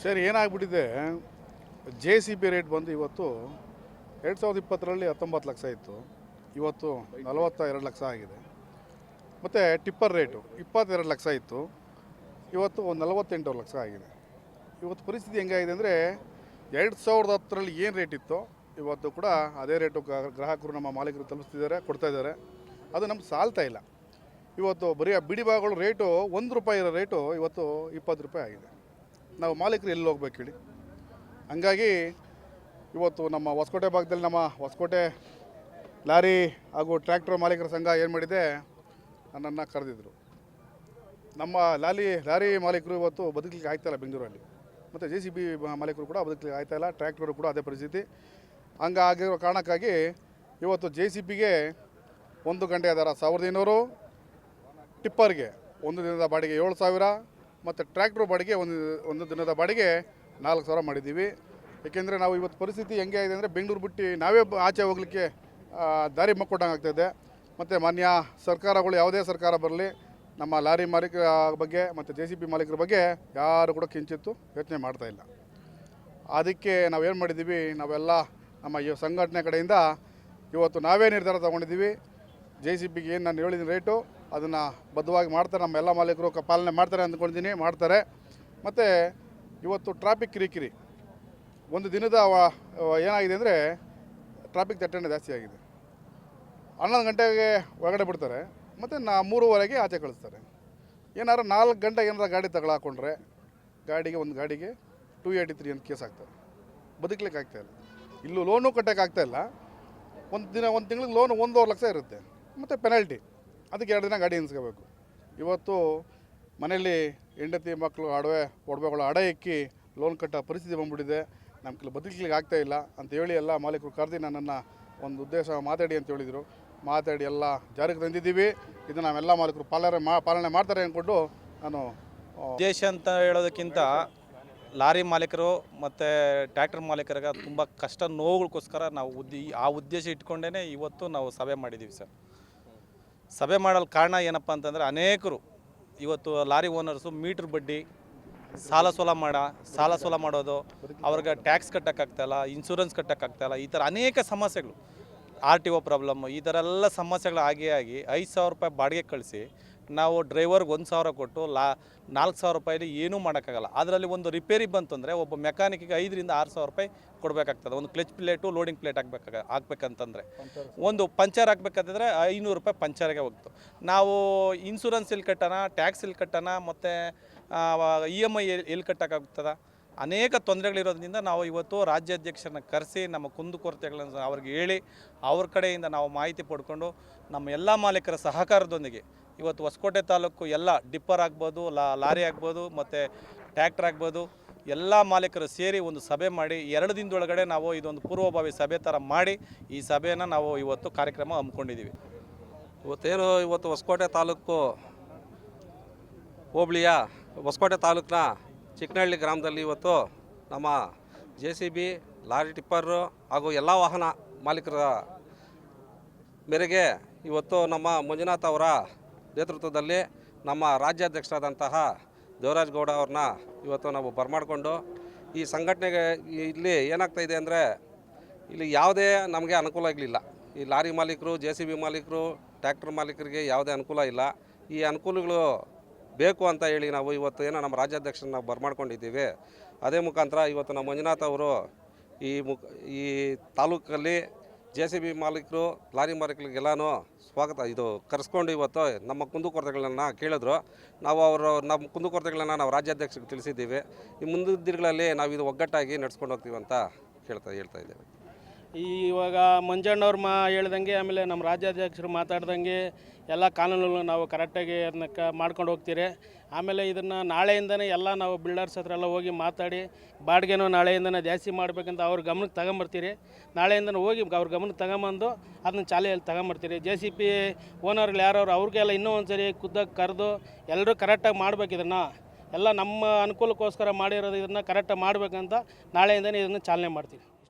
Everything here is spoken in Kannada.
ಸರ್ ಏನಾಗ್ಬಿಟ್ಟಿದೆ, ಜೆ ಸಿ ಬಿ ರೇಟ್ ಬಂದು ಇವತ್ತು 2020ರಲ್ಲಿ 19 ಲಕ್ಷ ಇತ್ತು, ಇವತ್ತು 42 ಲಕ್ಷ ಆಗಿದೆ. ಮತ್ತು ಟಿಪ್ಪರ್ ರೇಟು 22 ಲಕ್ಷ ಇತ್ತು, ಇವತ್ತು 48 ಲಕ್ಷ ಆಗಿದೆ. ಇವತ್ತು ಪರಿಸ್ಥಿತಿ ಹೆಂಗಾಗಿದೆ ಅಂದರೆ 2010ರಲ್ಲಿ ಏನು ರೇಟ್ ಇತ್ತೋ ಇವತ್ತು ಕೂಡ ಅದೇ ರೇಟು ಗ್ರಾಹಕರು ನಮ್ಮ ಮಾಲೀಕರು ತಲುಪಿಸ್ತಿದ್ದಾರೆ, ಕೊಡ್ತಾಯಿದ್ದಾರೆ. ಅದು ನಮ್ಗೆ ಸಾಲ್ತಾ ಇಲ್ಲ. ಇವತ್ತು ಬರೀ ಬಿಡಿ ಭಾಗಗಳು ರೇಟು ₹1 ಇರೋ ರೇಟು ಇವತ್ತು ₹20 ಆಗಿದೆ. ನಾವು ಮಾಲೀಕರು ಎಲ್ಲಿ ಹೋಗ್ಬೇಕು ಹೇಳಿ? ಹಂಗಾಗಿ ಇವತ್ತು ನಮ್ಮ ಹೊಸಕೋಟೆ ಭಾಗದಲ್ಲಿ ನಮ್ಮ ಹೊಸಕೋಟೆ ಲಾರಿ ಹಾಗೂ ಟ್ರ್ಯಾಕ್ಟರ್ ಮಾಲೀಕರ ಸಂಘ ಏನು ಮಾಡಿದೆ, ನನ್ನನ್ನು ಕರೆದಿದ್ರು. ನಮ್ಮ ಲಾರಿ ಮಾಲೀಕರು ಇವತ್ತು ಬದುಕಲಿಕ್ಕೆ ಆಗ್ತಾಯಿಲ್ಲ ಬೆಂಗಳೂರಲ್ಲಿ, ಮತ್ತು ಜೆ ಸಿ ಬಿ ಮಾಲೀಕರು ಕೂಡ ಬದುಕಲಿಕ್ಕೆ ಆಗ್ತಾಯಿಲ್ಲ, ಟ್ರ್ಯಾಕ್ಟರು ಕೂಡ ಅದೇ ಪರಿಸ್ಥಿತಿ. ಹಂಗಾಗಿರೋ ಕಾರಣಕ್ಕಾಗಿ ಇವತ್ತು ಜೆ ಸಿ ಬಿಗೆ 1 ಗಂಟೆ ದರ 1500, ಟಿಪ್ಪರ್ಗೆ ಒಂದು ದಿನದ ಬಾಡಿಗೆ 7000, ಮತ್ತು ಟ್ರ್ಯಾಕ್ಟ್ರ್ ಬಾಡಿಗೆ ಒಂದು ದಿನದ ಬಾಡಿಗೆ 4000 ಮಾಡಿದ್ದೀವಿ. ಏಕೆಂದರೆ ನಾವು ಇವತ್ತು ಪರಿಸ್ಥಿತಿ ಹೆಂಗೆ ಆಗಿದೆ ಅಂದರೆ, ಬೆಂಗಳೂರು ಬಿಟ್ಟು ನಾವೇ ಆಚೆ ಹೋಗಲಿಕ್ಕೆ ದಾರಿ ಮಕ್ಕೊಟ್ಟಂಗೆ ಆಗ್ತಾಯಿದೆ. ಮತ್ತು ಮಾನ್ಯ ಸರ್ಕಾರಗಳು, ಯಾವುದೇ ಸರ್ಕಾರ ಬರಲಿ, ನಮ್ಮ ಲಾರಿ ಮಾಲೀಕರ ಬಗ್ಗೆ ಮತ್ತು ಜೆ ಸಿ ಬಿ ಮಾಲೀಕರ ಬಗ್ಗೆ ಯಾರು ಕೂಡ ಕಿಂಚಿತ್ತು ಯೋಚನೆ ಮಾಡ್ತಾಯಿಲ್ಲ. ಅದಕ್ಕೆ ನಾವೇನು ಮಾಡಿದ್ದೀವಿ, ನಾವೆಲ್ಲ ನಮ್ಮ ಈ ಸಂಘಟನೆ ಕಡೆಯಿಂದ ಇವತ್ತು ನಾವೇ ನಿರ್ಧಾರ ತೊಗೊಂಡಿದ್ದೀವಿ. ಜೆ ಸಿ ಬಿಗೆ ಏನು ನಾನು ಹೇಳಿದ ರೇಟು ಅದನ್ನು ಬದ್ಧವಾಗಿ ಮಾಡ್ತಾರೆ, ನಮ್ಮ ಎಲ್ಲ ಮಾಲೀಕರು ಪಾಲನೆ ಮಾಡ್ತಾರೆ ಅಂದ್ಕೊಂಡಿದ್ದೀನಿ, ಮಾಡ್ತಾರೆ. ಮತ್ತು ಇವತ್ತು ಟ್ರಾಫಿಕ್ ಕಿರಿಕಿರಿ ಒಂದು ದಿನದ ಏನಾಗಿದೆ ಅಂದರೆ, ಟ್ರಾಫಿಕ್ ದಟ್ಟಣೆ ಜಾಸ್ತಿ ಆಗಿದೆ. 11 ಗಂಟೆಗೆ ಒಳಗಡೆ ಬಿಡ್ತಾರೆ, ಮತ್ತು 3:15ಗೆ ಆಚೆ ಕಳಿಸ್ತಾರೆ. ಏನಾದ್ರು 4 ಗಂಟೆಗೆ ಏನಾರು ಗಾಡಿ ತಗೊಳಾಕೊಂಡ್ರೆ ಒಂದು ಗಾಡಿಗೆ 283 ಅಂತ ಕೇಸ್ ಆಗ್ತದೆ. ಬದುಕಲಿಕ್ಕೆ ಆಗ್ತಾಯಿಲ್ಲ. ಇಲ್ಲೂ ಲೋನು ಕಟ್ಟೋಕ್ಕಾಗ್ತಾಯಿಲ್ಲ. ಒಂದು ತಿಂಗಳಿಗೆ ಲೋನು 1.5 ಲಕ್ಷ ಇರುತ್ತೆ, ಮತ್ತು ಪೆನಾಲ್ಟಿ. ಅದಕ್ಕೆ 2 ದಿನ ಗಾಡಿ ನಿಲ್ಲಿಸ್ಕೋಬೇಕು. ಇವತ್ತು ಮನೆಯಲ್ಲಿ ಹೆಂಡತಿ ಮಕ್ಕಳು ಒಡವೆಗಳು ಅಡ ಇಕ್ಕಿ ಲೋನ್ ಕಟ್ಟೋ ಪರಿಸ್ಥಿತಿ ಬಂದ್ಬಿಟ್ಟಿದೆ. ನಮ್ಮ ಬದುಕಲಿಕ್ಕೆ ಆಗ್ತಾಯಿಲ್ಲ ಅಂತೇಳಿ ಎಲ್ಲ ಮಾಲೀಕರು ಕರೆದು ನನ್ನನ್ನು ಒಂದು ಉದ್ದೇಶ ಮಾತಾಡಿ ಅಂತ ಹೇಳಿದರು. ಮಾತಾಡಿ ಎಲ್ಲ ಜಾರಿಗೆ ತಂದಿದ್ದೀವಿ. ಇದು ನಾವೆಲ್ಲ ಮಾಲೀಕರು ಪಾಲನೆ ಮಾಡ್ತಾರೆ ಅಂದ್ಕೊಂಡು ನಾನು ಉದ್ದೇಶ ಅಂತ ಹೇಳೋದಕ್ಕಿಂತ ಲಾರಿ ಮಾಲೀಕರು ಮತ್ತು ಟ್ರ್ಯಾಕ್ಟರ್ ಮಾಲೀಕರಿಗೆ ತುಂಬ ಕಷ್ಟ ನೋವುಗಳಿಗೋಸ್ಕರ ನಾವು ಆ ಉದ್ದೇಶ ಇಟ್ಕೊಂಡೇ ಇವತ್ತು ನಾವು ಸಭೆ ಮಾಡಿದ್ದೀವಿ ಸರ್. ಸಭೆ ಮಾಡಲು ಕಾರಣ ಏನಪ್ಪ ಅಂತಂದರೆ, ಅನೇಕರು ಇವತ್ತು ಲಾರಿ ಓನರ್ಸು ಮೀಟ್ರ್ ಬಡ್ಡಿ, ಸಾಲ ಸೋಲ ಮಾಡೋದು, ಅವ್ರಿಗೆ ಟ್ಯಾಕ್ಸ್ ಕಟ್ಟೋಕ್ಕಾಗ್ತಾಯಿಲ್ಲ, ಇನ್ಶೂರೆನ್ಸ್ ಕಟ್ಟೋಕ್ಕಾಗ್ತಾಯಿಲ್ಲ, ಈ ಥರ ಅನೇಕ ಸಮಸ್ಯೆಗಳು, RTO ಪ್ರಾಬ್ಲಮ್ಮು, ಈ ಥರ ಎಲ್ಲ ಸಮಸ್ಯೆಗಳು ಆಗಿ ₹5,000 ಬಾಡಿಗೆ ಕಳಿಸಿ ನಾವು ಡ್ರೈವರ್ಗೆ 1,000 ಕೊಟ್ಟು ₹4,000 ಏನೂ ಮಾಡೋಕ್ಕಾಗಲ್ಲ. ಅದರಲ್ಲಿ ಒಂದು ರಿಪೇರಿ ಬಂತಂದರೆ ಒಬ್ಬ ಮೆಕ್ಯಾನಿಕ್ಗೆ ₹5,000 ರಿಂದ ₹6,000 ಕೊಡಬೇಕಾಗ್ತದೆ. ಒಂದು ಕ್ಲಚ್ ಪ್ಲೇಟು, ಲೋಡಿಂಗ್ ಪ್ಲೇಟ್ ಹಾಕ್ಬೇಕಂತಂದರೆ, ಒಂದು ಪಂಚರ್ ಹಾಕ್ಬೇಕಂತಂದರೆ ₹500 ಪಂಚರ್ಗೆ ಹೋಗ್ತು. ನಾವು ಇನ್ಶೂರೆನ್ಸ್ ಎಲ್ಲಿ ಕಟ್ಟೋಣ, ಟ್ಯಾಕ್ಸ್ ಎಲ್ಲಿ ಕಟ್ಟೋಣ, ಮತ್ತು EMI ಎಲ್ಲಿ ಕಟ್ಟೋಕ್ಕಾಗ್ತದೆ? ಅನೇಕ ತೊಂದರೆಗಳಿರೋದ್ರಿಂದ ನಾವು ಇವತ್ತು ರಾಜ್ಯಾಧ್ಯಕ್ಷರನ್ನ ಕರೆಸಿ ನಮ್ಮ ಕುಂದುಕೊರತೆಗಳನ್ನು ಅವ್ರಿಗೆ ಹೇಳಿ, ಅವ್ರ ಕಡೆಯಿಂದ ನಾವು ಮಾಹಿತಿ ಪಡ್ಕೊಂಡು ನಮ್ಮ ಎಲ್ಲ ಮಾಲೀಕರ ಸಹಕಾರದೊಂದಿಗೆ ಇವತ್ತು ಹೊಸಕೋಟೆ ತಾಲೂಕು ಎಲ್ಲ ಡಿಪ್ಪರ್ ಆಗ್ಬೋದು, ಲಾರಿ ಆಗ್ಬೋದು, ಮತ್ತು ಟ್ರ್ಯಾಕ್ಟರ್ ಆಗ್ಬೋದು, ಎಲ್ಲ ಮಾಲೀಕರು ಸೇರಿ ಒಂದು ಸಭೆ ಮಾಡಿ 2 ದಿನದೊಳಗಡೆ ನಾವು ಇದೊಂದು ಪೂರ್ವಭಾವಿ ಸಭೆ ಥರ ಮಾಡಿ ಈ ಸಭೆಯನ್ನು ನಾವು ಇವತ್ತು ಕಾರ್ಯಕ್ರಮ ಹಮ್ಮಿಕೊಂಡಿದ್ದೀವಿ. ಇವತ್ತು ಹೊಸಕೋಟೆ ತಾಲೂಕು ಹೋಬಳಿಯ ಹೊಸಕೋಟೆ ತಾಲೂಕಿನ ಚಿಕ್ಕನಹಳ್ಳಿ ಗ್ರಾಮದಲ್ಲಿ ಇವತ್ತು ನಮ್ಮ JCB, ಲಾರಿ ಟಿಪ್ಪರು ಹಾಗೂ ಎಲ್ಲ ವಾಹನ ಮಾಲೀಕರ ಮೇರೆಗೆ ಇವತ್ತು ನಮ್ಮ ಮಂಜುನಾಥ್ ಅವರ ನೇತೃತ್ವದಲ್ಲಿ ನಮ್ಮ ರಾಜ್ಯಾಧ್ಯಕ್ಷರಾದಂತಹ ದೇವರಾಜ್ ಗೌಡ ಅವ್ರನ್ನ ಇವತ್ತು ನಾವು ಬರಮಾಡಿಕೊಂಡು ಈ ಸಂಘಟನೆಗೆ ಇಲ್ಲಿ ಏನಾಗ್ತಾಯಿದೆ ಅಂದರೆ, ಇಲ್ಲಿ ಯಾವುದೇ ನಮಗೆ ಅನುಕೂಲ ಆಗಲಿಲ್ಲ. ಈ ಲಾರಿ ಮಾಲೀಕರು, JCB ಮಾಲೀಕರು, ಟ್ರ್ಯಾಕ್ಟರ್ ಮಾಲೀಕರಿಗೆ ಯಾವುದೇ ಅನುಕೂಲ ಇಲ್ಲ. ಈ ಅನುಕೂಲಗಳು ಬೇಕು ಅಂತ ಹೇಳಿ ನಾವು ಇವತ್ತು ನಮ್ಮ ರಾಜ್ಯಾಧ್ಯಕ್ಷರನ್ನ ನಾವು ಬರಮಾಡ್ಕೊಂಡಿದ್ದೀವಿ. ಅದೇ ಮುಖಾಂತರ ಇವತ್ತು ನಮ್ಮ ಮಂಜುನಾಥ್ ಅವರು ಈ ತಾಲೂಕಲ್ಲಿ JCB ಮಾಲೀಕರು, ಲಾರಿ ಮಾಲೀಕರಿಗೆಲ್ಲನೂ ಕರೆಸ್ಕೊಂಡು ಇವತ್ತು ನಮ್ಮ ಕುಂದುಕೊರತೆಗಳನ್ನು ಕೇಳಿದ್ರು. ನಾವು ನಮ್ಮ ಕುಂದುಕೊರತೆಗಳನ್ನು ನಾವು ರಾಜ್ಯಾಧ್ಯಕ್ಷರಿಗೆ ತಿಳಿಸಿದ್ದೀವಿ. ಈ ಮುಂದಿನ ದಿನಗಳಲ್ಲಿ ನಾವು ಇದು ಒಗ್ಗಟ್ಟಾಗಿ ನಡ್ಸ್ಕೊಂಡು ಹೋಗ್ತೀವಿ ಅಂತ ಹೇಳ್ತಾ ಇದ್ದೇವೆ. ಇವಾಗ ಮಂಜಣ್ಣವ್ರು ಹೇಳ್ದಂಗೆ, ಆಮೇಲೆ ನಮ್ಮ ರಾಜ್ಯಾಧ್ಯಕ್ಷರು ಮಾತಾಡ್ದಂಗೆ ಎಲ್ಲ ಕಾನೂನುಗಳು ನಾವು ಕರೆಕ್ಟಾಗಿ ಅದನ್ನ ಮಾಡ್ಕೊಂಡು ಹೋಗ್ತೀರಿ. ಆಮೇಲೆ ಇದನ್ನು ನಾಳೆಯಿಂದನೇ ಎಲ್ಲ ನಾವು ಬಿಲ್ಡರ್ಸ್ ಹತ್ರ ಎಲ್ಲ ಹೋಗಿ ಮಾತಾಡಿ ಬಾಡಿಗೆನೂ ನಾಳೆಯಿಂದನೇ ಜಾಸ್ತಿ ಮಾಡಬೇಕಂತ ಅವ್ರ ಗಮನಕ್ಕೆ ತಗೊಂಬರ್ತೀರಿ. ನಾಳೆಯಿಂದನೇ ಹೋಗಿ ಅವ್ರ ಗಮನಕ್ಕೆ ತಗೊಂಬಂದು ಅದನ್ನ ಚಾಲೆಯಲ್ಲಿ ತಗೊಂಬರ್ತೀರಿ. JCB ಓನರ್ಗಳು ಯಾರವ್ರು ಅವ್ರಿಗೆಲ್ಲ ಇನ್ನೂ ಒಂದು ಸರಿ ಖುದ್ದಾಗಿ ಕರೆದು ಎಲ್ಲರೂ ಕರೆಕ್ಟಾಗಿ ಮಾಡ್ಬೇಕು. ಇದನ್ನು ಎಲ್ಲ ನಮ್ಮ ಅನುಕೂಲಕ್ಕೋಸ್ಕರ ಮಾಡಿರೋದು, ಇದನ್ನು ಕರೆಕ್ಟಾಗಿ ಮಾಡಬೇಕಂತ ನಾಳೆಯಿಂದನೇ ಇದನ್ನು ಚಾಲನೆ ಮಾಡ್ತೀವಿ.